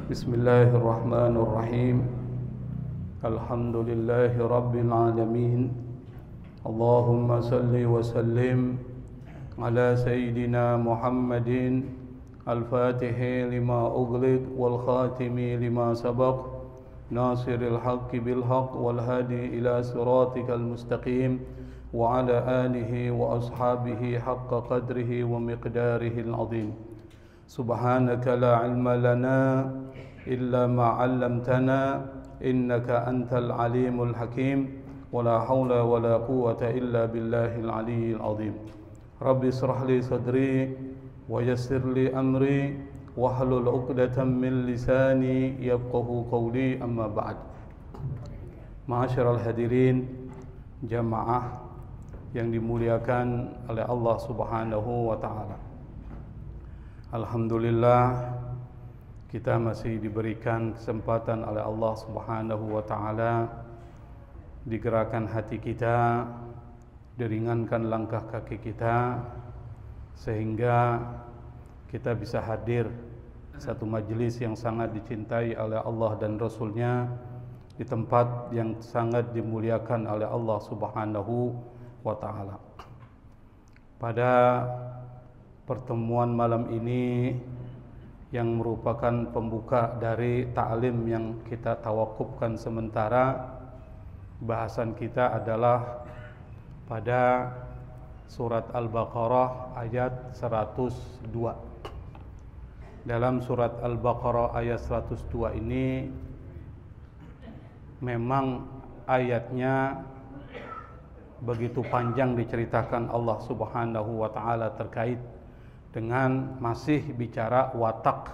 Bismillahirrahmanirrahim. Alhamdulillahi Rabbil Alamin. Allahumma salli wa sallim ala Sayyidina Muhammadin al-Fatihi lima ughliq wal khatimi lima sabaq nasiril haqqi bil haqq wal hadi ila siratikal mustaqim wa ala alihi wa ashabihi haqqa qadrihi wa miqdarihi al-azim. Subhanaka la ilma lana illa ma 'allamtana innaka antal alimul hakim wa la haula wa la quwwata illa billahil aliyyil azim. Rabbi israh li sadri wa yassir li amri wahlul 'uqdatam min lisani yafqahu qawli, amma ba'd. Ma'asyiral hadirin jamaah yang dimuliakan oleh Allah Subhanahu wa taala. Alhamdulillah, kita masih diberikan kesempatan oleh Allah Subhanahu wa taala, digerakkan hati kita, diringankan langkah kaki kita, sehingga kita bisa hadir satu majelis yang sangat dicintai oleh Allah dan Rasul-Nya, di tempat yang sangat dimuliakan oleh Allah Subhanahu wa taala. Pada pertemuan malam ini yang merupakan pembuka dari ta'lim yang kita tawakufkan sementara, bahasan kita adalah pada surat Al-Baqarah ayat 102. Dalam surat Al-Baqarah ayat 102 ini memang ayatnya begitu panjang diceritakan Allah Subhanahu wa taala terkait dengan masih bicara watak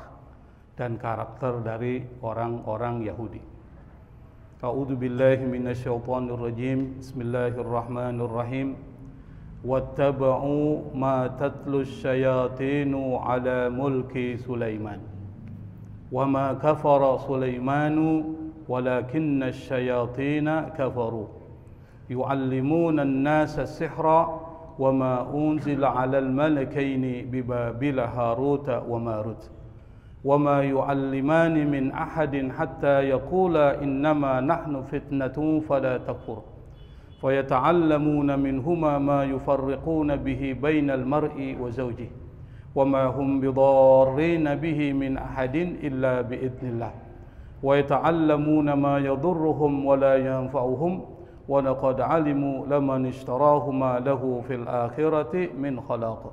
dan karakter dari orang-orang Yahudi. A'udzu billahi minasyaitonir rajim. Bismillahirrahmanirrahim. Wattaba'u ma tatlu syayatinu ala mulki Sulaiman. Wa ma kafara Sulaimanu walakinna asyayatina kafaru. Yu'allimuna an-nasa as-sihra وما أنزل على الملكين ببابل هاروت وماروت وما يعلمان من أحد حتى يقولا إنما نحن فتنة فلا تكفر فيتعلمون منهما ما يفرقون به بين المرء وزوجه وما هم بضارين به من أحد إلا بإذن الله ويتعلمون ما يضرهم ولا ينفعهم وَلَقَدْ عَلِمُوا لَمَنِ اشْتَرَاهُ مَا لَهُ فِي الْآخِرَةِ مِنْ خَلَاقٍ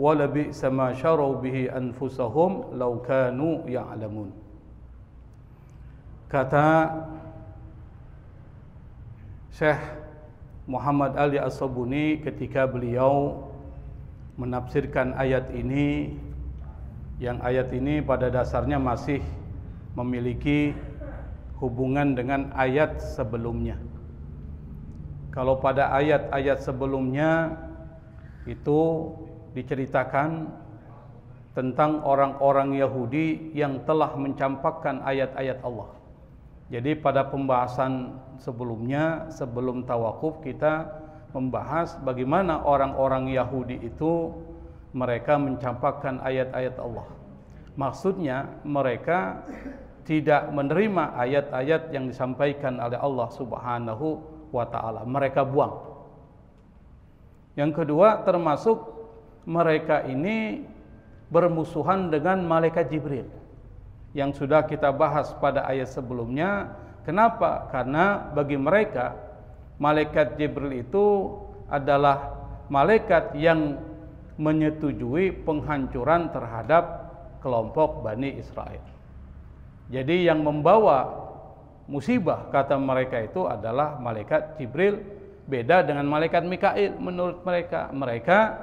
وَلَبِئْسَ مَا شَرَوْا بِهِ أَنفُسَهُمْ لَوْ كَانُوا يَعْلَمُونَ. Kata Syekh Muhammad Ali As-Sabuni ketika beliau menafsirkan ayat ini, yang ayat ini pada dasarnya masih memiliki hubungan dengan ayat sebelumnya. Kalau pada ayat-ayat sebelumnya itu diceritakan tentang orang-orang Yahudi yang telah mencampakkan ayat-ayat Allah. Jadi pada pembahasan sebelumnya, sebelum tawakuf, kita membahas bagaimana orang-orang Yahudi itu mereka mencampakkan ayat-ayat Allah. Maksudnya mereka tidak menerima ayat-ayat yang disampaikan oleh Allah Subhanahu wa ta'ala, mereka buang. Yang kedua, termasuk mereka ini bermusuhan dengan malaikat Jibril yang sudah kita bahas pada ayat sebelumnya. Kenapa? Karena bagi mereka malaikat Jibril itu adalah malaikat yang menyetujui penghancuran terhadap kelompok Bani Israel. Jadi yang membawa musibah, kata mereka, itu adalah malaikat Jibril, beda dengan malaikat Mikail. Menurut mereka, mereka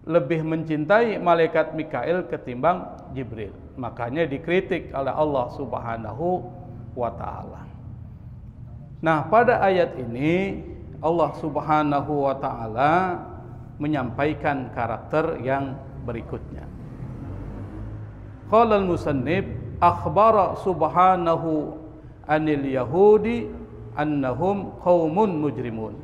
lebih mencintai malaikat Mikail ketimbang Jibril. Makanya dikritik oleh Allah Subhanahu wa taala. Nah, pada ayat ini Allah Subhanahu wa taala menyampaikan karakter yang berikutnya. Qala al-musannif akhbara subhanahu anil yahudi annahum qaumun mujrimun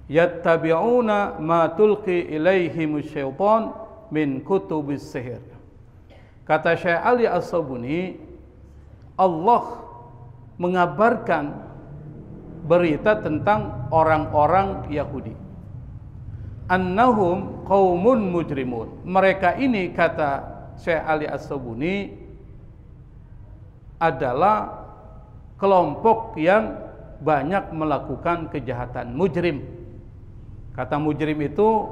yattabi'una ma tulqi ilaihim syaitan min kutubis sihir Kata Syekh Ali As-Sabuni, Allah mengabarkan berita tentang orang-orang Yahudi. Annahum qaumun mujrimun. Mereka ini, kata Syekh Ali As-Sabuni, adalah kelompok yang banyak melakukan kejahatan. Mujrim. Kata mujrim itu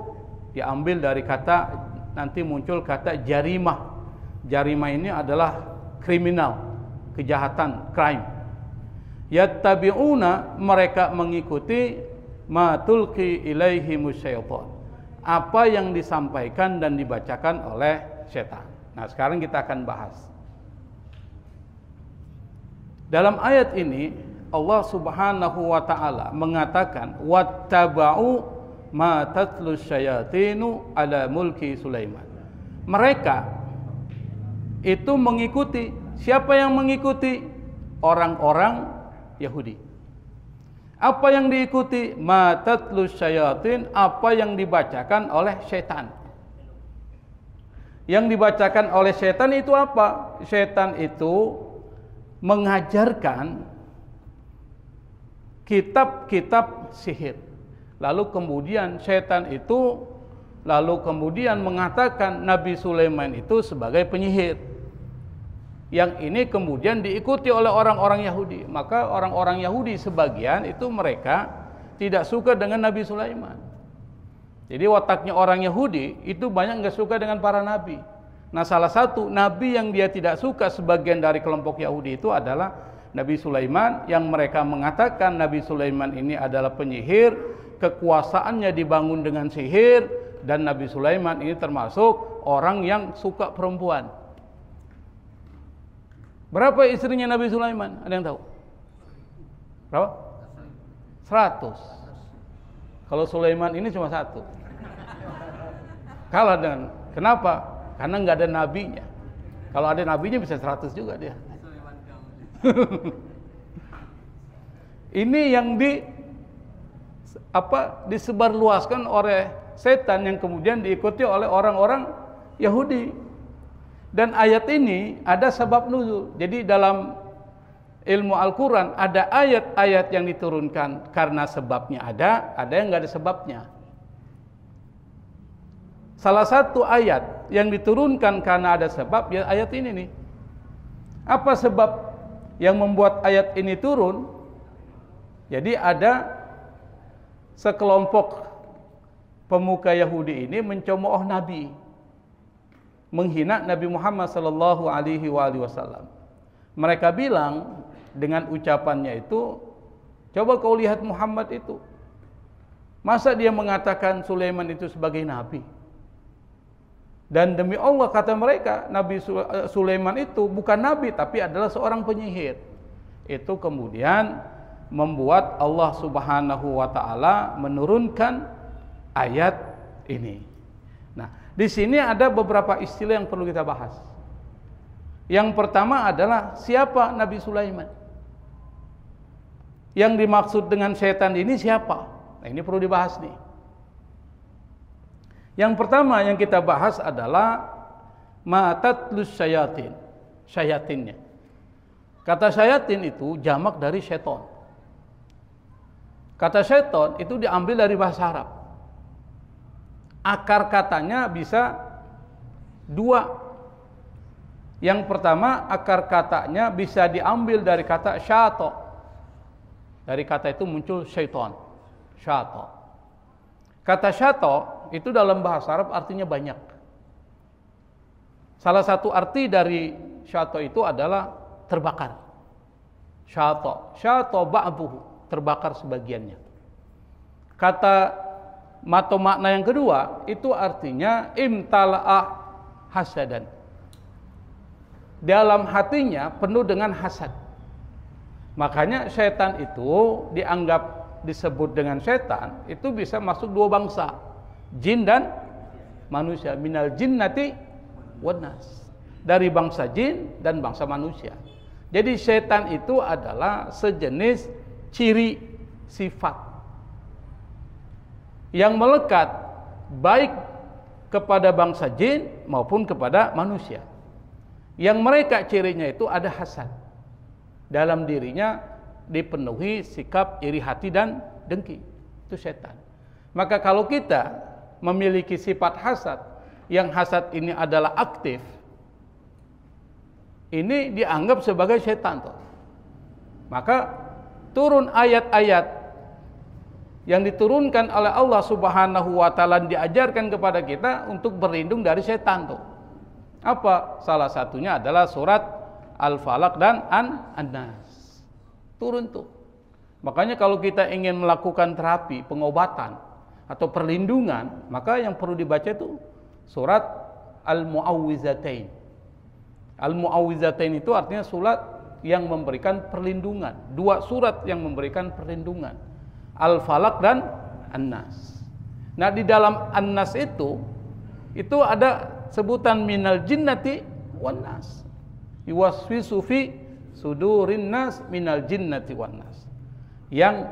diambil dari kata, nanti muncul kata jarimah. Jarimah ini adalah kriminal, kejahatan, crime. Yattabi'una, mereka mengikuti ma tulqi ilaihimus syaitan, apa yang disampaikan dan dibacakan oleh setan. Nah, sekarang kita akan bahas. Dalam ayat ini Allah Subhanahu wa taala mengatakan wattaba'u ma tatlu syayatinu ala mulki Sulaiman. Mereka itu mengikuti. Siapa yang mengikuti? Orang-orang Yahudi. Apa yang diikuti? Ma tatlu syayatin, apa yang dibacakan oleh setan. Yang dibacakan oleh setan itu apa? Setan itu mengajarkan kitab-kitab sihir. Lalu kemudian setan itu mengatakan Nabi Sulaiman itu sebagai penyihir. Yang ini kemudian diikuti oleh orang-orang Yahudi. Maka orang-orang Yahudi sebagian itu mereka tidak suka dengan Nabi Sulaiman. Jadi wataknya orang Yahudi itu banyak nggak suka dengan para nabi. Nah, salah satu nabi yang dia tidak suka sebagian dari kelompok Yahudi itu adalah Nabi Sulaiman, yang mereka mengatakan Nabi Sulaiman ini adalah penyihir, kekuasaannya dibangun dengan sihir, dan Nabi Sulaiman ini termasuk orang yang suka perempuan. Berapa istrinya Nabi Sulaiman? Ada yang tahu? Berapa? 100. Kalau Sulaiman ini cuma 1. Kalah dengan, kenapa? Karena nggak ada nabinya. Kalau ada nabinya bisa 100 juga dia. Ini yang disebarluaskan oleh setan, yang kemudian diikuti oleh orang-orang Yahudi. Dan ayat ini ada sebab nuzul. Jadi dalam ilmu Al-Quran ada ayat-ayat yang diturunkan karena sebabnya ada yang nggak ada sebabnya. Salah satu ayat yang diturunkan karena ada sebab, ya ayat ini nih. Apa sebab yang membuat ayat ini turun? Jadi ada sekelompok pemuka Yahudi ini mencemooh Nabi, menghina Nabi Muhammad sallallahu alaihi wasallam. Mereka bilang dengan ucapannya itu, coba kau lihat Muhammad itu, masa dia mengatakan Sulaiman itu sebagai nabi? Dan demi Allah, kata mereka, Nabi Sulaiman itu bukan nabi tapi adalah seorang penyihir. Itu kemudian membuat Allah Subhanahu wa taala menurunkan ayat ini. Nah, di sini ada beberapa istilah yang perlu kita bahas. Yang pertama adalah siapa Nabi Sulaiman? Yang dimaksud dengan setan ini siapa? Nah, ini perlu dibahas nih. Yang pertama yang kita bahas adalah matatlus syayatin, syayatinnya. Kata syayatin itu jamak dari seton. Kata seton itu diambil dari bahasa Arab. Akar katanya bisa dua. Yang pertama, akar katanya bisa diambil dari kata syato. Dari kata itu muncul syaitan. Syato. Kata syato itu dalam bahasa Arab artinya banyak. Salah satu arti dari syato itu adalah terbakar. Syato ba'duhu, terbakar sebagiannya. Kata makna yang kedua itu artinya imtala'ah hasadan. Dalam hatinya penuh dengan hasad. Makanya setan itu dianggap disebut dengan setan itu bisa masuk dua bangsa, jin dan manusia. Minal jinnati wan nas, dari bangsa jin dan bangsa manusia. Jadi setan itu adalah sejenis ciri sifat yang melekat baik kepada bangsa jin maupun kepada manusia. Yang mereka cirinya itu ada hasad. Dalam dirinya dipenuhi sikap iri hati dan dengki. Itu setan. Maka kalau kita memiliki sifat hasad, yang hasad ini adalah aktif, ini dianggap sebagai setan tuh. Maka turun ayat-ayat yang diturunkan oleh Allah Subhanahu wa taala diajarkan kepada kita untuk berlindung dari setan tuh. Apa? Salah satunya adalah surat Al-Falaq dan An-Nas. Turun tuh. Makanya kalau kita ingin melakukan terapi, pengobatan atau perlindungan, maka yang perlu dibaca itu surat Al-Mu'awwizatain. Al-Mu'awwizatain itu artinya surat yang memberikan perlindungan. Dua surat yang memberikan perlindungan. Al-Falaq dan An-Nas. Nah, di dalam An-Nas itu ada sebutan minal jinnati wan nas. Yuwaswisu fi sudurin nas minal jinnati wan nas. Yang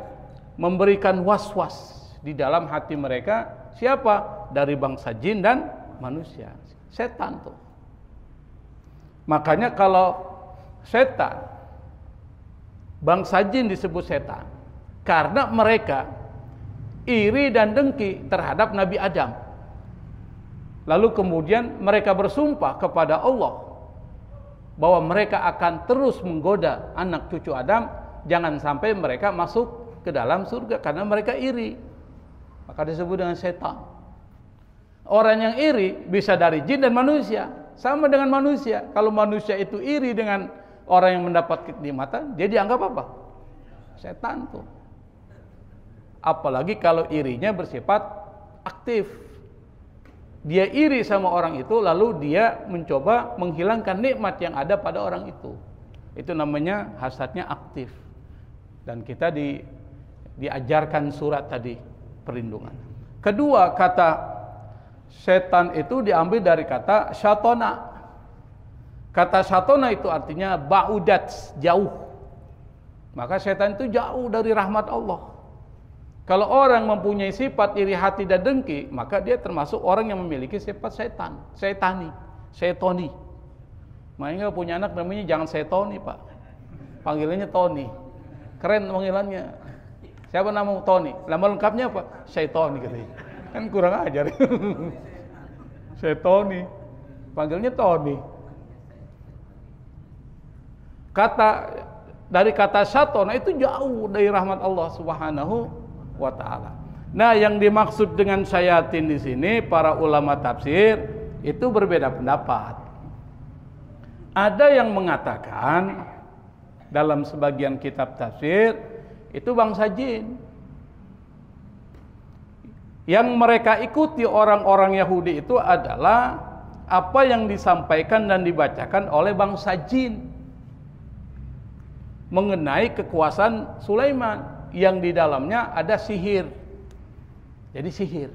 memberikan was-was di dalam hati mereka siapa? Dari bangsa jin dan manusia. Setan tuh. Makanya kalau setan, bangsa jin disebut setan karena mereka iri dan dengki terhadap Nabi Adam. Lalu kemudian mereka bersumpah kepada Allah bahwa mereka akan terus menggoda anak cucu Adam, jangan sampai mereka masuk ke dalam surga karena mereka iri. Maka disebut dengan setan. Orang yang iri bisa dari jin dan manusia, sama dengan manusia. Kalau manusia itu iri dengan orang yang mendapat kenikmatan, dia dianggap apa? Setan tuh. Apalagi kalau irinya bersifat aktif. Dia iri sama orang itu, lalu dia mencoba menghilangkan nikmat yang ada pada orang itu. Itu namanya hasadnya aktif. Dan kita diajarkan surat tadi, perlindungan. Kedua, kata setan itu diambil dari kata syatona. Kata syatona itu artinya ba'udat, jauh. Maka setan itu jauh dari rahmat Allah. Kalau orang mempunyai sifat iri hati dan dengki, maka dia termasuk orang yang memiliki sifat setan, setoni. Makanya punya anak namanya jangan setoni, Pak. Panggilannya Tony. Keren panggilannya. Siapa nama Tony? Nama lengkapnya apa? Setoni katanya. Kan kurang ajar. Setoni. Panggilnya Tony. Dari kata syatona itu jauh dari rahmat Allah Subhanahu wa ta'ala. Nah, yang dimaksud dengan syayatin di sini para ulama tafsir itu berbeda pendapat. Ada yang mengatakan dalam sebagian kitab tafsir itu bangsa jin. Yang mereka ikuti orang-orang Yahudi itu adalah apa yang disampaikan dan dibacakan oleh bangsa jin mengenai kekuasaan Sulaiman yang di dalamnya ada sihir. Jadi sihir.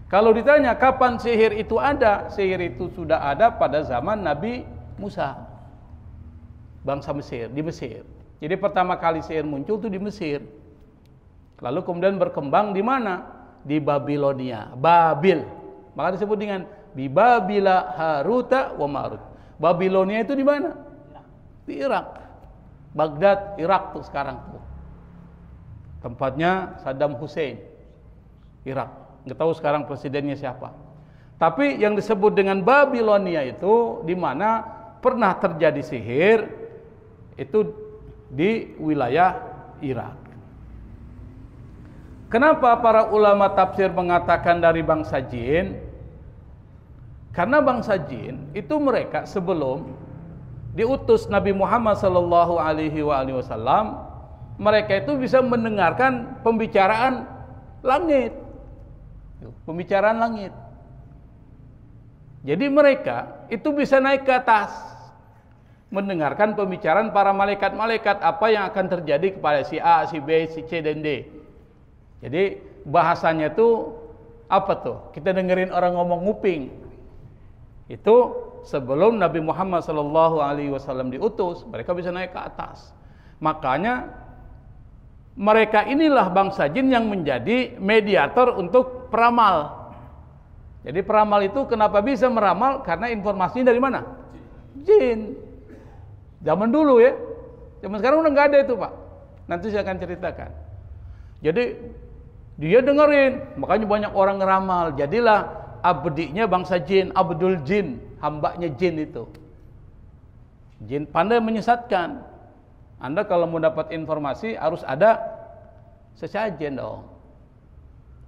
Kalau ditanya kapan sihir itu ada, sihir itu sudah ada pada zaman Nabi Musa, bangsa Mesir, di Mesir. Jadi pertama kali sihir muncul itu di Mesir. Lalu kemudian berkembang di mana? Di Babilonia, Babil. Maka disebut dengan Bibabila Haruta wa Marut. Babilonia itu di mana? Di Irak. Baghdad, Irak tuh sekarang tuh. Tempatnya Saddam Hussein, Irak. Nggak tahu sekarang presidennya siapa. Tapi yang disebut dengan Babilonia itu di mana pernah terjadi sihir itu di wilayah Irak. Kenapa para ulama tafsir mengatakan dari bangsa jin? Karena bangsa jin itu mereka sebelum diutus Nabi Muhammad sallallahu alaihi wasallam, mereka itu bisa mendengarkan pembicaraan langit. Pembicaraan langit. Jadi mereka itu bisa naik ke atas mendengarkan pembicaraan para malaikat-malaikat apa yang akan terjadi kepada si A, si B, si C dan D. Jadi bahasanya itu apa tuh? Kita dengerin orang ngomong nguping. Itu sebelum Nabi Muhammad sallallahu alaihi wasallam diutus, mereka bisa naik ke atas. Makanya mereka inilah bangsa jin yang menjadi mediator untuk peramal. Jadi peramal itu kenapa bisa meramal? Karena informasinya dari mana? Jin. Zaman dulu ya. Zaman sekarang udah nggak ada itu, Pak. Nanti saya akan ceritakan. Jadi dia dengerin, makanya banyak orang ngeramal. Jadilah abdinya bangsa jin, Abdul Jin, hambanya jin itu. Jin pandai menyesatkan. Anda kalau mau dapat informasi harus ada sesajen dong.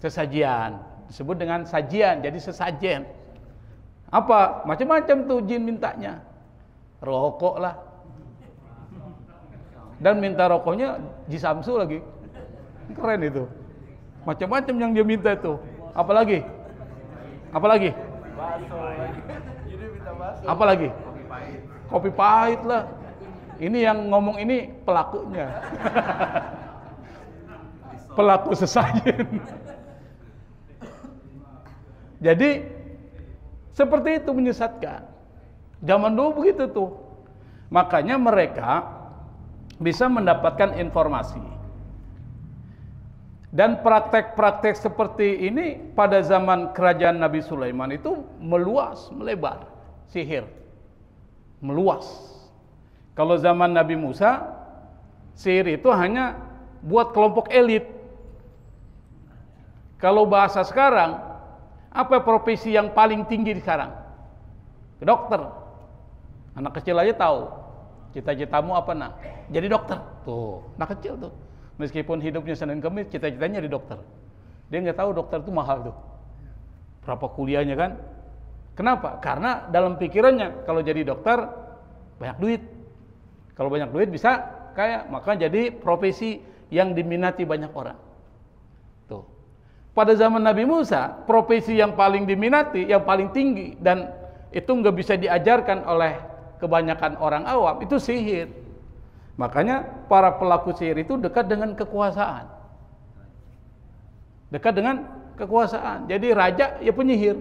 Sesajian, disebut dengan sajian, jadi sesajen. Apa? Macam-macam tuh jin mintanya. Rokok lah. Dan minta rokoknya Ji Samsu lagi. Keren itu. Macam-macam yang dia minta itu. Apalagi? Apalagi? Apalagi? Kopi pahit lah. Ini yang ngomong ini pelakunya. Pelaku sesajen. Jadi seperti itu menyesatkan. Zaman dulu begitu tuh. Makanya mereka bisa mendapatkan informasi. Dan praktek-praktek seperti ini pada zaman kerajaan Nabi Sulaiman itu meluas, melebar. Sihir. Meluas. Kalau zaman Nabi Musa, sihir itu hanya buat kelompok elit. Kalau bahasa sekarang, apa profesi yang paling tinggi sekarang? Dokter. Anak kecil aja tahu. Cita-citamu apa, nak? Jadi dokter. Tuh, anak kecil tuh. Meskipun hidupnya Senin Kemis, cita-citanya jadi dokter. Dia nggak tahu dokter itu mahal tuh. Berapa kuliahnya kan? Kenapa? Karena dalam pikirannya kalau jadi dokter banyak duit. Kalau banyak duit bisa kaya, maka jadi profesi yang diminati banyak orang. Tuh. Pada zaman Nabi Musa, profesi yang paling diminati, yang paling tinggi dan itu nggak bisa diajarkan oleh kebanyakan orang awam, itu sihir. Makanya para pelaku sihir itu dekat dengan kekuasaan. Dekat dengan kekuasaan. Jadi raja ya penyihir.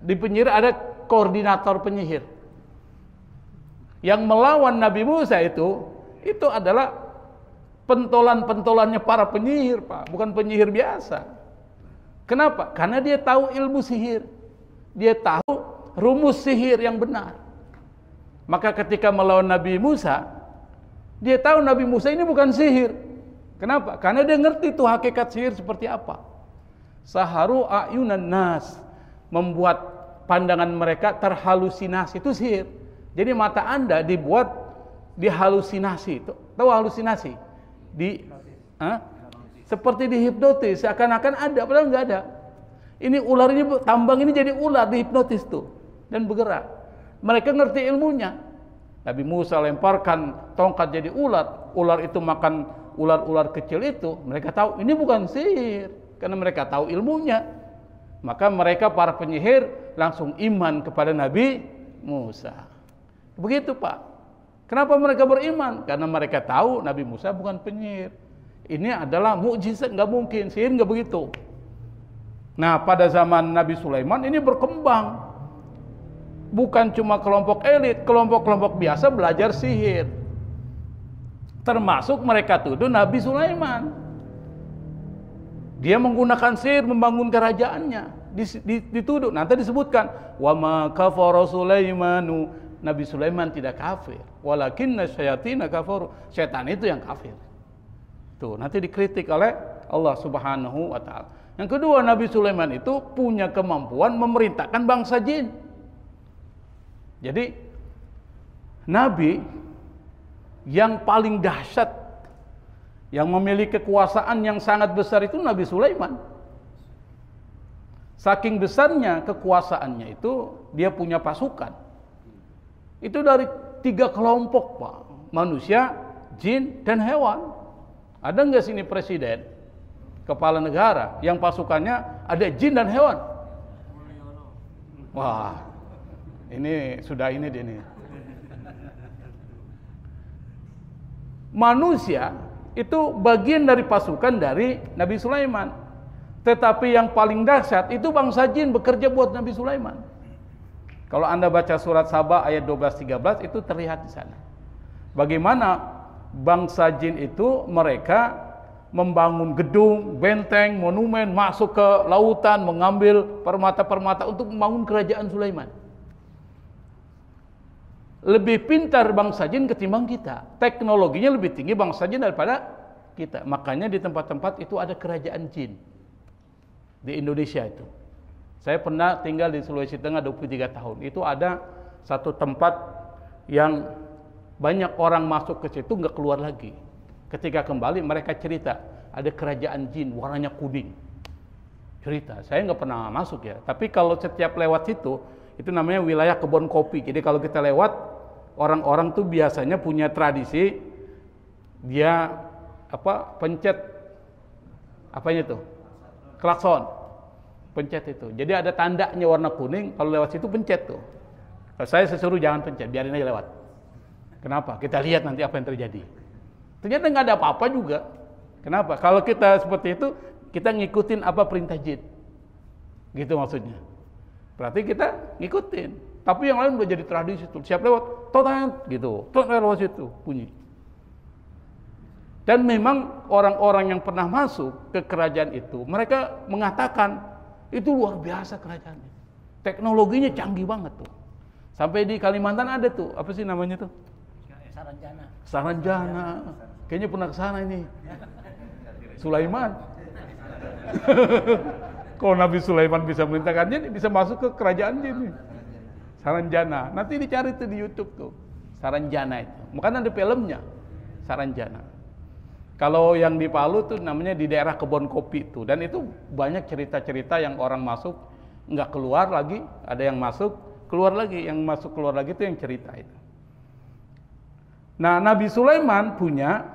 Di penyihir ada koordinator penyihir. Yang melawan Nabi Musa itu adalah pentolan-pentolannya para penyihir, Pak, bukan penyihir biasa. Kenapa? Karena dia tahu ilmu sihir. Dia tahu rumus sihir yang benar. Maka ketika melawan Nabi Musa, dia tahu Nabi Musa ini bukan sihir. Kenapa? Karena dia ngerti tuh hakikat sihir seperti apa. Saharu ayunan nas, membuat pandangan mereka terhalusinasi, itu sihir. Jadi mata Anda dibuat dihalusinasi. Tahu halusinasi? Seperti dihipnotis, seakan-akan ada, padahal nggak ada. Ini ular ini, tambang ini jadi ular, dihipnotis tuh dan bergerak. Mereka ngerti ilmunya. Nabi Musa lemparkan tongkat jadi ular, ular itu makan ular-ular kecil itu. Mereka tahu ini bukan sihir, karena mereka tahu ilmunya. Maka mereka para penyihir langsung iman kepada Nabi Musa. Begitu, Pak. Kenapa mereka beriman? Karena mereka tahu Nabi Musa bukan penyihir. Ini adalah mukjizat, nggak mungkin sihir nggak begitu. Nah, pada zaman Nabi Sulaiman ini berkembang. Bukan cuma kelompok elit, kelompok-kelompok biasa belajar sihir. Termasuk mereka tuduh Nabi Sulaiman. Dia menggunakan sihir membangun kerajaannya. Dituduh, nanti disebutkan wa ma kafara Sulaimanu, Nabi Sulaiman tidak kafir, walakinna syayatina kafaru, setan itu yang kafir. Tuh, nanti dikritik oleh Allah Subhanahu wa taala. Yang kedua, Nabi Sulaiman itu punya kemampuan memerintahkan bangsa jin. Jadi nabi yang paling dahsyat, yang memiliki kekuasaan yang sangat besar itu Nabi Sulaiman. Saking besarnya kekuasaannya itu, dia punya pasukan. Itu dari 3 kelompok, Pak. Manusia, jin, dan hewan. Ada nggak sini presiden, kepala negara, yang pasukannya ada jin dan hewan? Wah, ini sudah ini dia nih. Manusia itu bagian dari pasukan dari Nabi Sulaiman. Tetapi yang paling dahsyat itu bangsa jin bekerja buat Nabi Sulaiman. Kalau Anda baca surat Saba ayat 12-13 itu terlihat di sana. Bagaimana bangsa jin itu mereka membangun gedung, benteng, monumen, masuk ke lautan, mengambil permata-permata untuk membangun kerajaan Sulaiman. lebih pintar bangsa jin ketimbang kita. Teknologinya lebih tinggi bangsa jin daripada kita. Makanya di tempat-tempat itu ada kerajaan jin. Di Indonesia itu. Saya pernah tinggal di Sulawesi Tengah 23 tahun. Itu ada satu tempat yang banyak orang masuk ke situ nggak keluar lagi. Ketika kembali mereka cerita, ada kerajaan jin warnanya kuning. Cerita, saya nggak pernah masuk ya. Tapi kalau setiap lewat situ, itu namanya wilayah kebun kopi. Jadi kalau kita lewat, orang-orang tuh biasanya punya tradisi dia pencet apanya tuh? Klakson. Pencet itu. Jadi ada tandanya warna kuning, kalau lewat situ pencet tuh. Kalau saya suruh jangan pencet, biarin aja lewat. Kenapa? Kita lihat nanti apa yang terjadi. Ternyata nggak ada apa-apa juga. Kenapa? Kalau kita seperti itu, kita ngikutin apa perintah jin. Gitu maksudnya. Berarti kita ngikutin. Tapi yang lain udah jadi tradisi tuh. Siap lewat, total gitu. Total lewat situ bunyi. Dan memang orang-orang yang pernah masuk ke kerajaan itu, mereka mengatakan itu luar biasa kerajaannya. Teknologinya canggih banget tuh. Sampai di Kalimantan ada tuh, apa sih namanya tuh? Saranjana. Saranjana. Kayaknya pernah ke sana ini. Sulaiman. Kalau Nabi Sulaiman bisa merintahkannya, bisa masuk ke kerajaan ini. Saranjana. Nanti dicari tuh di YouTube tuh. Saranjana itu. Makanya ada filmnya. Saranjana. Kalau yang di Palu tuh namanya di daerah kebun kopi tuh. Dan itu banyak cerita-cerita yang orang masuk nggak keluar lagi, ada yang masuk keluar lagi, yang masuk keluar lagi itu yang cerita itu. Nah, Nabi Sulaiman punya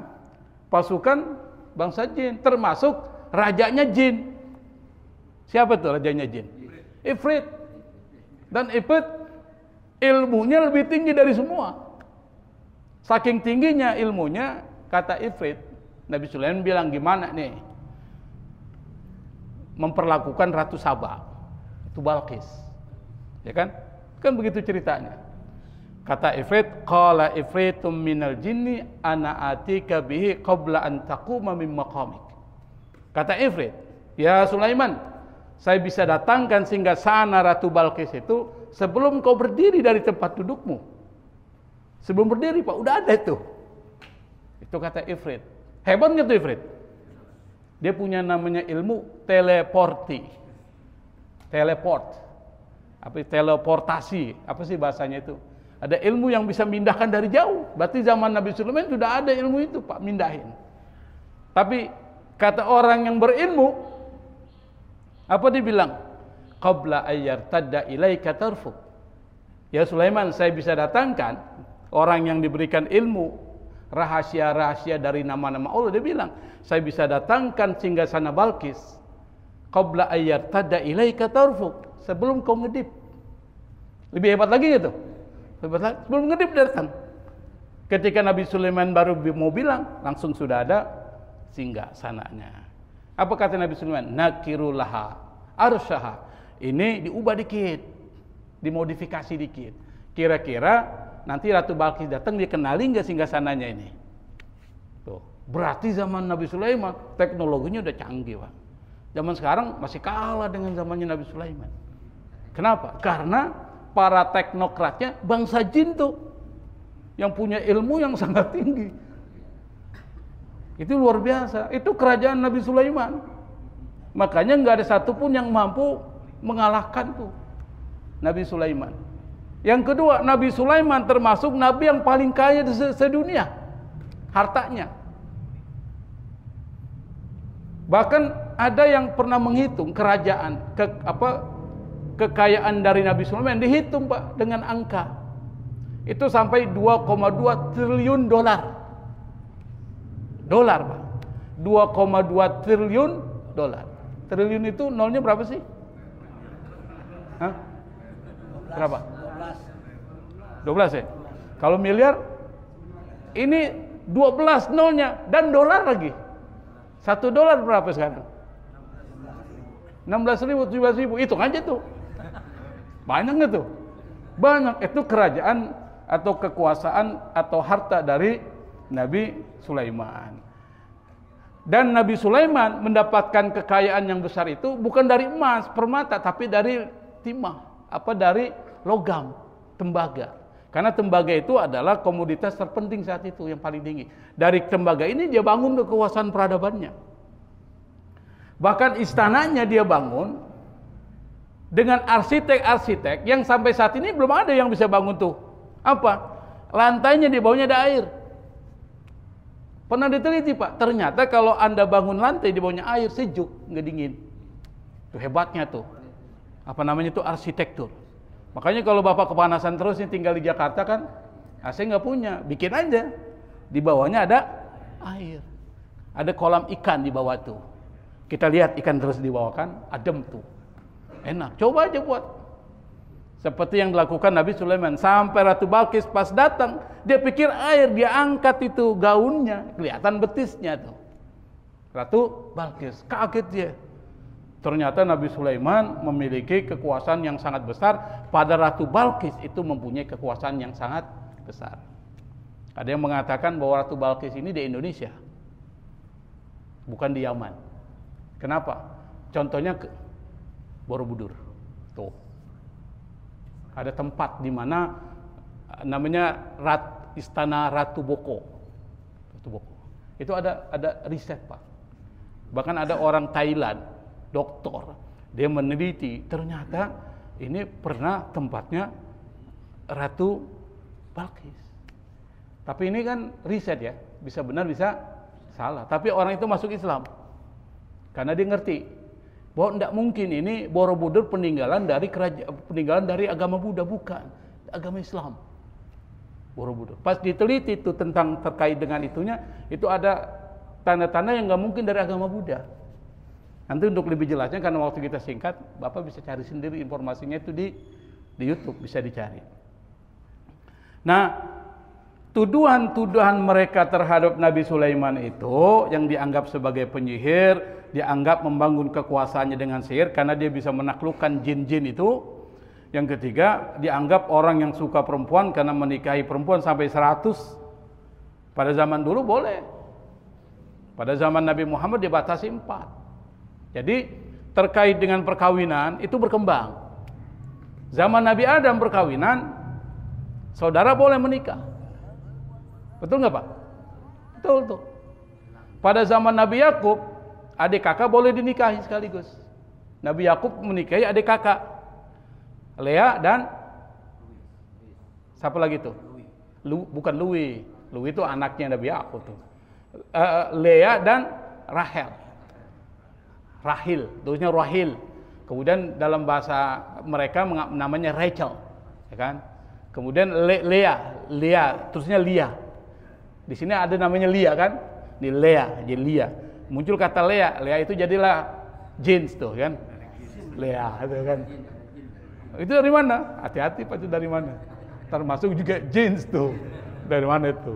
pasukan bangsa jin, termasuk rajanya jin. Siapa tuh rajanya jin? Ifrit. Dan Ifrit ilmunya lebih tinggi dari semua. Saking tingginya ilmunya, kata Ifrit, Nabi Sulaiman bilang, gimana nih memperlakukan Ratu Saba, itu Balqis, ya kan? Kan begitu ceritanya. Kata Ifrit, qala ifritum minal jinni ana atika bihi qabla an taquma min maqamik. Kata Ifrit, ya Sulaiman, saya bisa datangkan singgasana Ratu Balqis itu sebelum kau berdiri dari tempat dudukmu. Sebelum berdiri, Pak, udah ada itu. Itu kata Ifrit. Hebatnya tuh Ifrit. Dia punya namanya ilmu teleporti. Teleport. Apa teleportasi? Apa sih bahasanya itu? Ada ilmu yang bisa mindahkan dari jauh. Berarti zaman Nabi Sulaiman sudah ada ilmu itu, Pak, mindahin. Tapi kata orang yang berilmu, apa dia bilang? Qabla ayyartadda ilaika tarfuk. Ya Sulaiman, saya bisa datangkan orang yang diberikan ilmu rahasia-rahasia dari nama-nama Allah. Dia bilang, saya bisa datangkan singgasana Balqis qabla ayyartadda ilaika tarfuk, sebelum kau ngedip. Lebih hebat lagi gitu. Hebat lagi, sebelum ngedip datang. Ketika Nabi Sulaiman baru mau bilang, langsung sudah ada singgasananya. Apa kata Nabi Sulaiman? Nakirulaha arsyaha. Ini diubah dikit, dimodifikasi dikit. Kira-kira nanti Ratu Balqis datang, dia kenali nggak singgasananya ini? Tuh, berarti zaman Nabi Sulaiman teknologinya udah canggih, Pak. Zaman sekarang masih kalah dengan zamannya Nabi Sulaiman. Kenapa? Karena para teknokratnya bangsa jin tuh, yang punya ilmu yang sangat tinggi. Itu luar biasa. Itu kerajaan Nabi Sulaiman. Makanya nggak ada satupun yang mampu mengalahkan tuh Nabi Sulaiman. Yang kedua, Nabi Sulaiman termasuk nabi yang paling kaya di sedunia hartanya. Bahkan ada yang pernah menghitung kerajaan kekayaan dari Nabi Sulaiman, dihitung, Pak, dengan angka. Itu sampai 2,2 triliun dolar. Dolar, Pak. 2,2 triliun dolar. Triliun itu nolnya berapa sih? Hah? Berapa? 12 ya? Kalau miliar ini 12 nolnya dan dolar lagi. 1 dolar berapa sekarang? 16.000, 17.000. Hitung aja tuh. Banyak nggak tuh? Banyak. Itu kerajaan atau kekuasaan atau harta dari Nabi Sulaiman. Dan Nabi Sulaiman mendapatkan kekayaan yang besar itu bukan dari emas, permata, tapi dari timah, dari logam, tembaga. Karena tembaga itu adalah komoditas terpenting saat itu, yang paling tinggi. Dari tembaga ini dia bangun kekuasaan peradabannya. Bahkan istananya dia bangun dengan arsitek-arsitek yang sampai saat ini belum ada yang bisa bangun tuh. Apa? Lantainya di bawahnya ada air. Pernah diteliti Pak, ternyata kalau Anda bangun lantai di bawahnya air, sejuk, nggak dingin. Itu hebatnya tuh. Apa namanya itu arsitektur. Makanya kalau Bapak kepanasan terus nih tinggal di Jakarta kan, AC nggak punya, bikin aja. Di bawahnya ada air. Ada kolam ikan di bawah tuh. Kita lihat ikan terus di bawah kan, adem tuh. Enak, coba aja buat. Seperti yang dilakukan Nabi Sulaiman. Sampai Ratu Balkis pas datang, dia pikir air, dia angkat itu gaunnya, kelihatan betisnya tuh. Ratu Balkis, kaget dia. Ternyata Nabi Sulaiman memiliki kekuasaan yang sangat besar. Pada Ratu Balkis itu mempunyai kekuasaan yang sangat besar. Ada yang mengatakan bahwa Ratu Balkis ini di Indonesia, bukan di Yaman. Kenapa? Contohnya Borobudur. Tuh. Ada tempat di mana namanya Istana Ratu Boko. Ratu Boko. Itu ada riset Pak. Bahkan ada orang Thailand, doktor, dia meneliti, ternyata ini pernah tempatnya Ratu Balkis. Tapi ini kan riset ya, bisa benar bisa salah. Tapi orang itu masuk Islam karena dia ngerti bahwa tidak mungkin ini Borobudur peninggalan dari agama Buddha, bukan, agama Islam. Borobudur. Pas diteliti itu tentang terkait dengan itunya, itu ada tanda-tanda yang nggak mungkin dari agama Buddha. Nanti untuk lebih jelasnya, karena waktu kita singkat, Bapak bisa cari sendiri informasinya itu di YouTube, bisa dicari. Nah, tuduhan-tuduhan mereka terhadap Nabi Sulaiman itu yang dianggap sebagai penyihir, dianggap membangun kekuasaannya dengan sihir karena dia bisa menaklukkan jin-jin itu. Yang ketiga, dianggap orang yang suka perempuan karena menikahi perempuan sampai 100. Pada zaman dulu boleh. Pada zaman Nabi Muhammad dibatasi 4. Jadi terkait dengan perkawinan itu berkembang. Zaman Nabi Adam perkawinan, saudara boleh menikah. Betul nggak Pak? Betul tuh. Pada zaman Nabi Yakub, adik kakak boleh dinikahi sekaligus. Nabi Yakub menikahi adik kakak, Lea dan siapa lagi tuh? Bukan Louis. Louis itu anaknya Nabi Yakub tuh. Lea dan Rahil, tulisnya Rahil. Kemudian dalam bahasa mereka namanya Rachel, ya kan? Kemudian Lea, tulisnya Lia. Di sini ada namanya Lia kan? Di Lea, jadi Lia. Muncul kata Lea itu jadilah jeans tuh kan? Lea, itu kan? Itu dari mana? Hati-hati Pak, itu dari mana? Termasuk juga jeans tuh. Dari mana itu?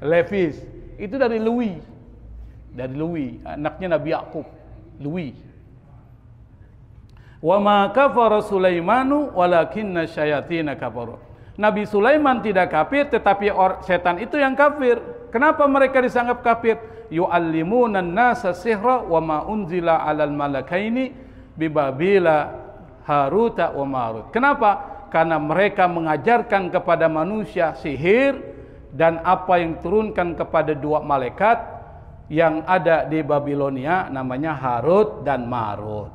Levis, itu dari Louis. Dari Louis, anaknya Nabi Yakub, Louis. Wa ma kafara Sulaimanu walakinna syayatina kafaru. Nabi Sulaiman tidak kafir, tetapi setan itu yang kafir. Kenapa mereka disanggap kafir? Yu'allimuna an-nasa sihra wa ma unzila 'alal malakaini bi Babila Haruta wa Marut. Kenapa? Karena mereka mengajarkan kepada manusia sihir dan apa yang turunkan kepada dua malaikat yang ada di Babilonia, namanya Harut dan Marut.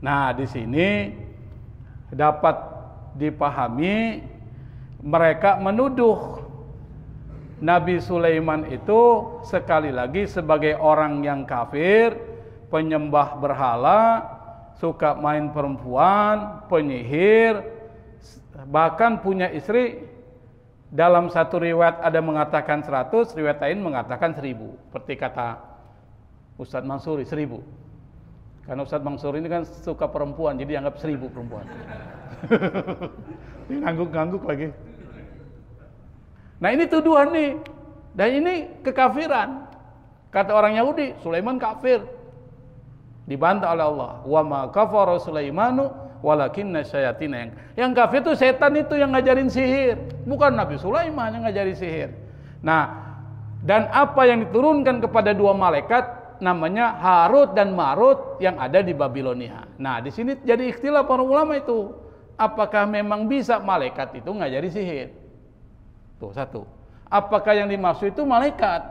Nah, di sini dapat dipahami mereka menuduh Nabi Sulaiman itu sekali lagi sebagai orang yang kafir, penyembah berhala, suka main perempuan, penyihir, bahkan punya istri. Dalam satu riwayat ada mengatakan 100, riwayat lain mengatakan 1000. Seperti kata Ustadz Mansuri, 1000. Karena Ustadz Mansuri ini kan suka perempuan, jadi dianggap 1000 perempuan. Ngangguk-ngangguk lagi. Nah ini tuduhan nih. Dan ini kekafiran. Kata orang Yahudi, Sulaiman kafir. Dibantah oleh Allah. Wa ma kafara Sulaimanu walakinna syayatina. Yang kafir itu setan itu yang ngajarin sihir, bukan Nabi Sulaiman yang ngajarin sihir. Nah, dan apa yang diturunkan kepada dua malaikat namanya Harut dan Marut yang ada di Babilonia. Nah, di sini jadi ikhtilaf para ulama itu. apakah memang bisa malaikat itu ngajari sihir? Tuh satu. Apakah yang dimaksud itu malaikat?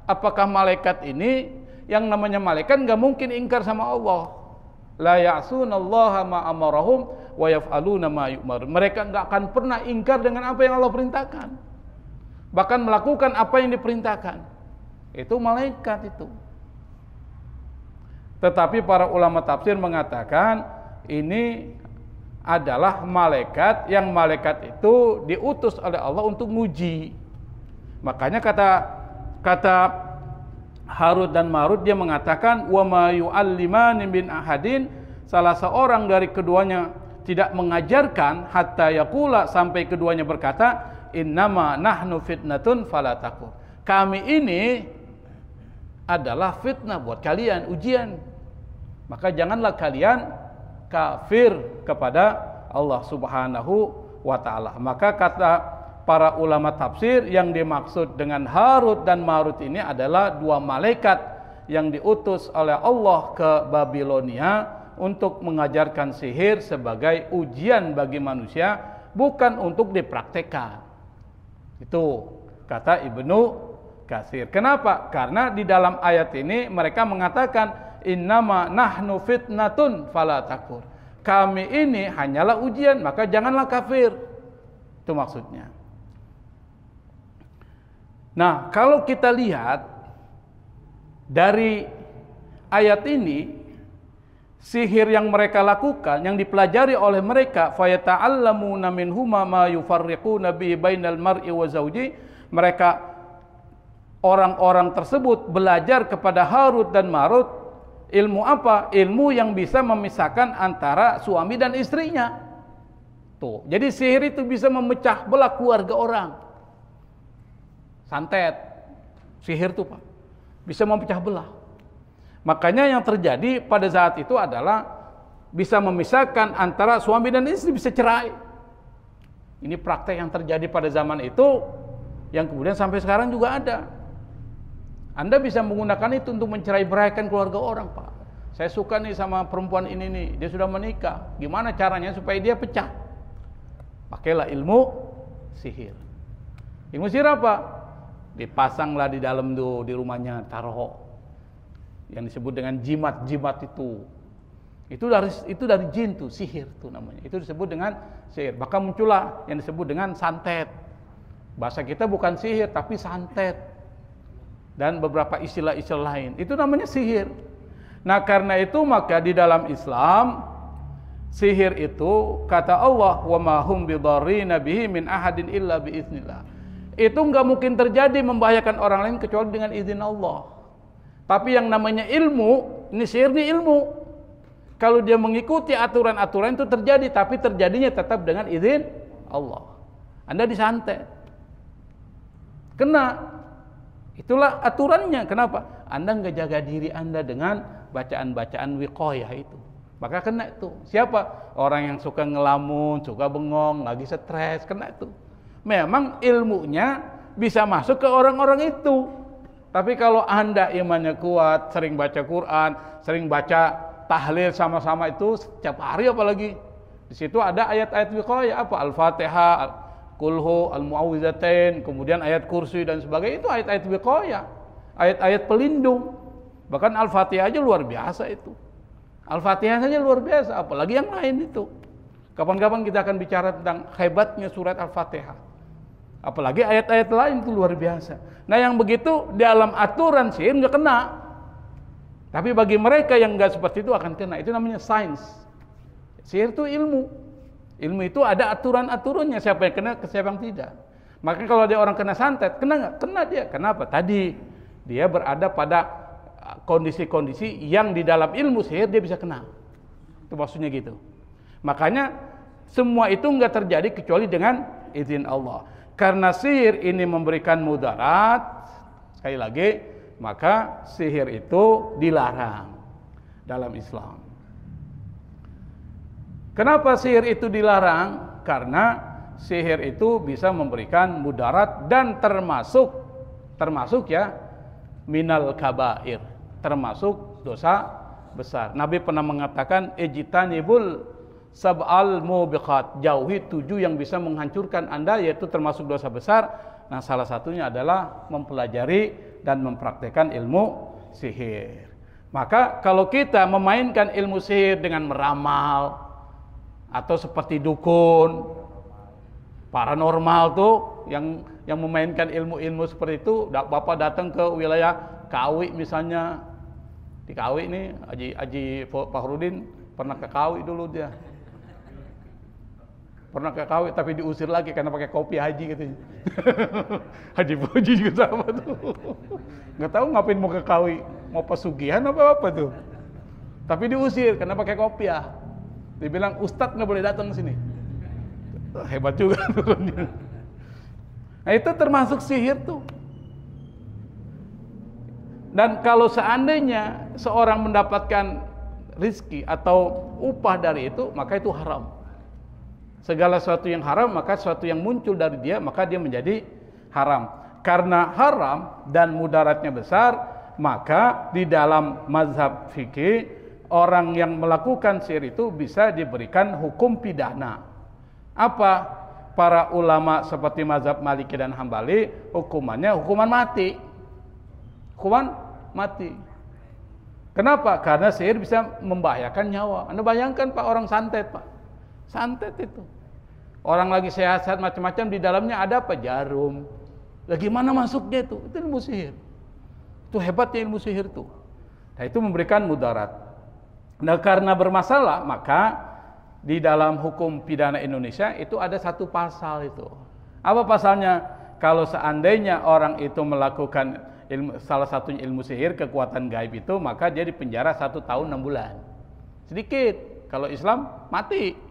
Apakah malaikat ini, yang namanya malaikat nggak mungkin ingkar sama Allah. La ya'sunallaha ma amarahum wa yaf'aluna ma yu'marun. Mereka nggak akan pernah ingkar dengan apa yang Allah perintahkan. Bahkan melakukan apa yang diperintahkan. Itu malaikat itu. Tetapi para ulama tafsir mengatakan ini adalah malaikat, yang malaikat itu diutus oleh Allah untuk nguji. Makanya kata Harut dan Marut, dia mengatakan wa ma yu'allimani min ahadin, salah seorang dari keduanya tidak mengajarkan hatta yaqula, sampai keduanya berkata innama nahnu fitnatun fala takfur. Kami ini adalah fitnah buat kalian, ujian. Maka janganlah kalian kafir kepada Allah Subhanahu wa ta'ala. Maka kata para ulama tafsir, yang dimaksud dengan Harut dan Marut ini adalah dua malaikat yang diutus oleh Allah ke Babilonia untuk mengajarkan sihir sebagai ujian bagi manusia, bukan untuk dipraktekkan. Itu kata Ibnu Katsir. Kenapa? Karena di dalam ayat ini mereka mengatakan innama nahnu fitnatun fala takfur. Kami ini hanyalah ujian, maka janganlah kafir. Itu maksudnya. Nah, kalau kita lihat dari ayat ini, sihir yang mereka lakukan, yang dipelajari oleh mereka, fayata'allamuna minhuma ma yufarriquna bihi bainal mar'i wa zawji, mereka orang-orang tersebut belajar kepada Harut dan Marut ilmu apa? Ilmu yang bisa memisahkan antara suami dan istrinya. Tuh, jadi sihir itu bisa memecah belah keluarga orang. Santet, sihir tuh Pak, bisa memecah belah. Makanya yang terjadi pada saat itu adalah bisa memisahkan antara suami dan istri, bisa cerai. Ini praktek yang terjadi pada zaman itu, yang kemudian sampai sekarang juga ada. Anda bisa menggunakan itu untuk mencerai-beraikan keluarga orang, Pak. Saya suka nih sama perempuan ini nih, dia sudah menikah. Gimana caranya supaya dia pecah? Pakailah ilmu sihir. Ilmu sihir apa? Dipasanglah di dalam tuh, di rumahnya, taruh yang disebut dengan jimat-jimat itu. Itu dari jin tuh, sihir tuh namanya. Itu disebut dengan sihir. Bahkan muncullah yang disebut dengan santet. Bahasa kita bukan sihir tapi santet. Dan beberapa istilah-istilah lain. Itu namanya sihir. Nah, karena itu maka di dalam Islam sihir itu kata Allah wa ma hum bidarrina bihi min ahadin illa biiznillah. Itu enggak mungkin terjadi membahayakan orang lain kecuali dengan izin Allah. Tapi yang namanya ilmu, ini sihir ini ilmu. Kalau dia mengikuti aturan-aturan itu terjadi, tapi terjadinya tetap dengan izin Allah. Anda disantet, kena. Itulah aturannya. Kenapa? Anda enggak jaga diri Anda dengan bacaan-bacaan wiqayah itu. Maka kena itu. Siapa? Orang yang suka ngelamun, suka bengong, lagi stres, kena itu. Memang ilmunya bisa masuk ke orang-orang itu. Tapi kalau Anda imannya kuat, sering baca Quran, sering baca tahlil sama-sama itu setiap hari apalagi. Di situ ada ayat-ayat wiqayah apa? Al-Fatihah, Qulhu, Al-Mu'awwidzatain, kemudian ayat kursi dan sebagainya, itu ayat-ayat wiqayah, ayat-ayat pelindung. Bahkan Al-Fatihah aja luar biasa itu. Al-Fatihah saja luar biasa, apalagi yang lain itu. Kapan-kapan kita akan bicara tentang hebatnya surat Al-Fatihah. Apalagi ayat-ayat lain itu luar biasa. Nah, yang begitu dalam aturan sihir nggak kena. Tapi bagi mereka yang nggak seperti itu akan kena. Itu namanya sains. Sihir itu ilmu. Ilmu itu ada aturan-aturannya, siapa yang kena, siapa yang tidak. Maka kalau ada orang kena santet, kena nggak? Kena dia. Kenapa? Tadi dia berada pada kondisi-kondisi yang di dalam ilmu sihir dia bisa kena. Itu maksudnya gitu. Makanya semua itu nggak terjadi kecuali dengan izin Allah. Karena sihir ini memberikan mudarat, sekali lagi, maka sihir itu dilarang dalam Islam. Kenapa sihir itu dilarang? Karena sihir itu bisa memberikan mudarat dan termasuk ya minal kabair, termasuk dosa besar. Nabi pernah mengatakan ijtanibul sab'al mubiqat, jauhi 7 yang bisa menghancurkan Anda, yaitu termasuk dosa besar. Nah, salah satunya adalah mempelajari dan mempraktekkan ilmu sihir. Maka kalau kita memainkan ilmu sihir dengan meramal atau seperti dukun, paranormal tuh yang memainkan ilmu-ilmu seperti itu, Bapak datang ke wilayah Kawi misalnya, di Kawi nih Haji Fahrudin pernah ke Kawi dulu dia. Pernah ke Kawi tapi diusir lagi karena pakai kopi haji katanya. Haji Boji juga sama tuh. Nggak tahu ngapain mau ke Kawi, mau pesugihan apa tuh. Tapi diusir karena pakai kopiah. Dibilang ustadz nggak boleh datang ke sini. Hebat juga turunnya. Nah, itu termasuk sihir tuh. Dan kalau seandainya seorang mendapatkan rizki atau upah dari itu, maka itu haram. Segala sesuatu yang haram, maka sesuatu yang muncul dari dia, maka dia menjadi haram. Karena haram dan mudaratnya besar, maka di dalam mazhab fikih, orang yang melakukan sihir itu bisa diberikan hukum pidana. Apa? Para ulama seperti mazhab Maliki dan Hambali, hukumannya hukuman mati. Hukuman mati. Kenapa? Karena sihir bisa membahayakan nyawa. Anda bayangkan Pak, orang santet Pak. Santet itu. Orang lagi sehat-sehat macam-macam, di dalamnya ada apa? Jarum. Lah gimana masuknya itu? Itu ilmu sihir. Itu hebatnya ilmu sihir itu. Nah, itu memberikan mudarat. Nah, karena bermasalah, maka di dalam hukum pidana Indonesia itu ada satu pasal itu. Apa pasalnya? Kalau seandainya orang itu melakukan salah satunya ilmu sihir, kekuatan gaib itu, maka dia dipenjara 1 tahun 6 bulan. Sedikit. Kalau Islam mati.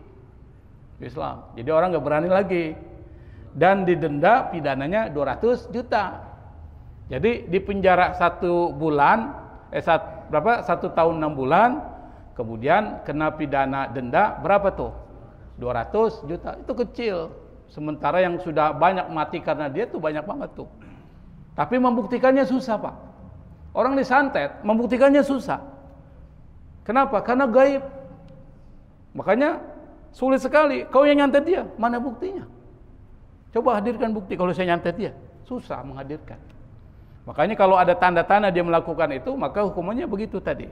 Islam. Jadi orang nggak berani lagi. Dan didenda pidananya 200 juta. Jadi dipenjara 1 bulan, 1 tahun 6 bulan. Kemudian kena pidana denda berapa tuh? 200 juta. Itu kecil. Sementara yang sudah banyak mati karena dia tuh banyak banget tuh. Tapi membuktikannya susah Pak. Orang disantet, membuktikannya susah. Kenapa? Karena gaib. Makanya sulit sekali. Kau yang nyantet dia, mana buktinya? Coba hadirkan bukti. Kalau saya nyantet dia, susah menghadirkan. Makanya kalau ada tanda-tanda dia melakukan itu, maka hukumannya begitu tadi.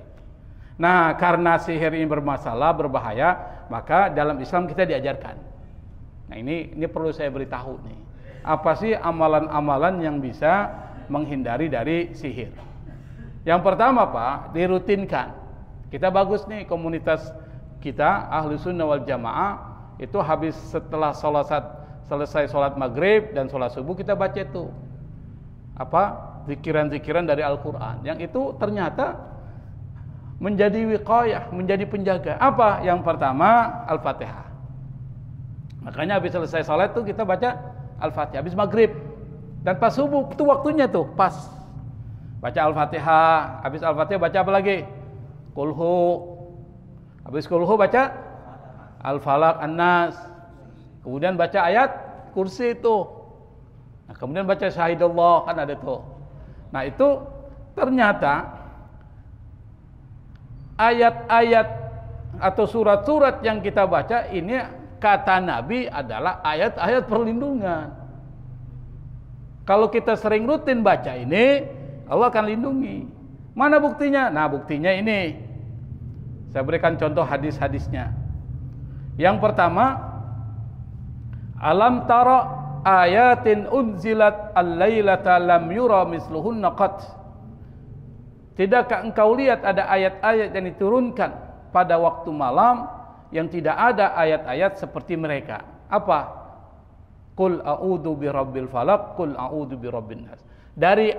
Nah, karena sihir ini bermasalah, berbahaya, maka dalam Islam kita diajarkan. Nah, ini perlu saya beritahu nih. Apa sih amalan-amalan yang bisa menghindari dari sihir? Yang pertama Pak, dirutinkan. Kita bagus nih, komunitas kita Ahlu Sunnah wal Jamaah itu habis setelah selesai sholat maghrib dan sholat subuh, kita baca itu zikiran-zikiran dari Al-Quran. Yang itu ternyata menjadi wiqayah, menjadi penjaga. Apa? Yang pertama, Al-Fatihah. Makanya habis selesai sholat tuh kita baca Al-Fatihah. Habis maghrib dan pas subuh itu waktunya tuh pas baca Al-Fatihah. Habis Al-Fatihah baca apa lagi? Kulhu. Habis kulhu baca Al-Falaq, An-Nas. Kemudian baca ayat kursi itu. Nah, kemudian baca Syahidullah, kan ada tuh. Nah, itu ternyata ayat-ayat atau surat-surat yang kita baca ini, kata Nabi, adalah ayat-ayat perlindungan. Kalau kita sering rutin baca ini, Allah akan lindungi. Mana buktinya? Nah, buktinya ini. Saya berikan contoh hadis-hadisnya. Yang pertama, alam tara ayatin unzilat al-lailata lam yura misluhunna qat. Tidakkah engkau lihat ada ayat-ayat yang diturunkan pada waktu malam yang tidak ada ayat-ayat seperti mereka? Apa? Qul a'udzu birabbil falaq, qul a'udzu birabbin nas. Dari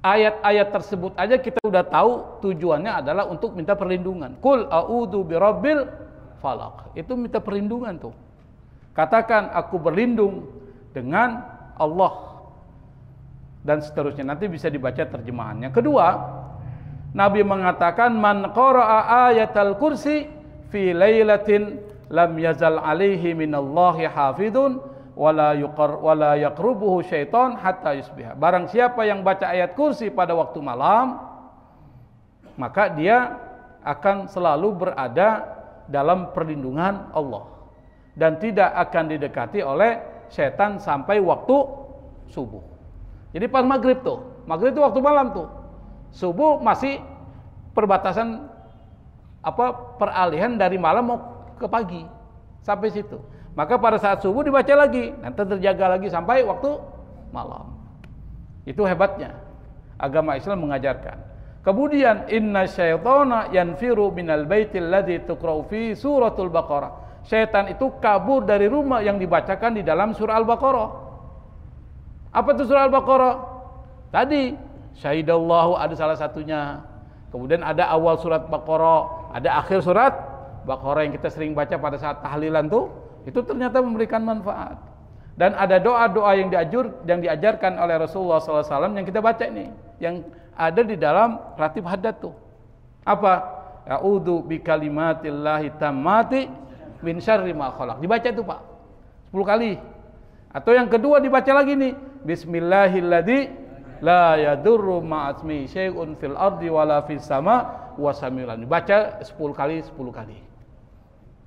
ayat-ayat tersebut aja kita sudah tahu tujuannya adalah untuk minta perlindungan. Qul a'udzu birabbil falaq. Itu minta perlindungan tuh. Katakan aku berlindung dengan Allah. Dan seterusnya, nanti bisa dibaca terjemahannya. Kedua, Nabi mengatakan man qara'a ayatal kursi fi lailatin lam yazal alaihi minallahi hafidun wala yaqrubuhu syaitan hatta yusbiha. Barang siapa yang baca ayat kursi pada waktu malam, maka dia akan selalu berada dalam perlindungan Allah dan tidak akan didekati oleh setan sampai waktu subuh. Jadi pas maghrib itu waktu malam tuh. Subuh masih perbatasan peralihan dari malam mau ke pagi sampai situ. Maka pada saat subuh dibaca lagi, nanti terjaga lagi sampai waktu malam. Itu hebatnya agama Islam mengajarkan. Kemudian inna syaitana yanfiru minal baitil ladzi tuqra'u fi suratul Baqarah. Syaitan itu kabur dari rumah yang dibacakan di dalam surah Al-Baqarah. Apa itu surah Al-Baqarah? Tadi syahidallahu ada salah satunya. Kemudian ada awal surat Baqarah, ada akhir surat Baqarah yang kita sering baca pada saat tahlilan tuh, itu ternyata memberikan manfaat. Dan ada doa-doa yang diajarkan oleh Rasulullah SAW yang kita baca ini, yang ada di dalam ratib haddad tuh. Apa? A'udzu bikalimatillahi tammati min syarri ma khalaq. Dibaca itu Pak 10 kali. Atau yang kedua dibaca lagi nih, bismillahilladzi la yadurru ma'asmi syai'un fil ardi wala fis sama wa samiul alim. Dibaca 10 kali.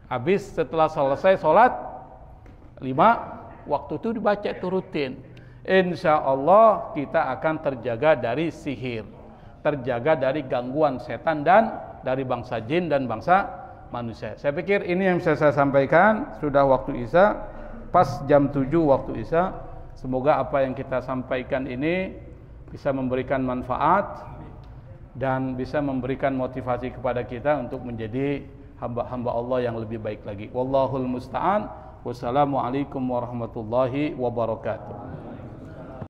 Habis setelah selesai sholat 5 waktu itu dibaca itu rutin. Insya Allah kita akan terjaga dari sihir, terjaga dari gangguan setan dan dari bangsa jin dan bangsa manusia. Saya pikir ini yang bisa saya sampaikan. Sudah waktu Isya, pas jam 7 waktu Isya. Semoga apa yang kita sampaikan ini bisa memberikan manfaat dan bisa memberikan motivasi kepada kita untuk menjadi hamba-hamba Allah yang lebih baik lagi. Wallahul musta'an. Wassalamualaikum warahmatullahi wabarakatuh.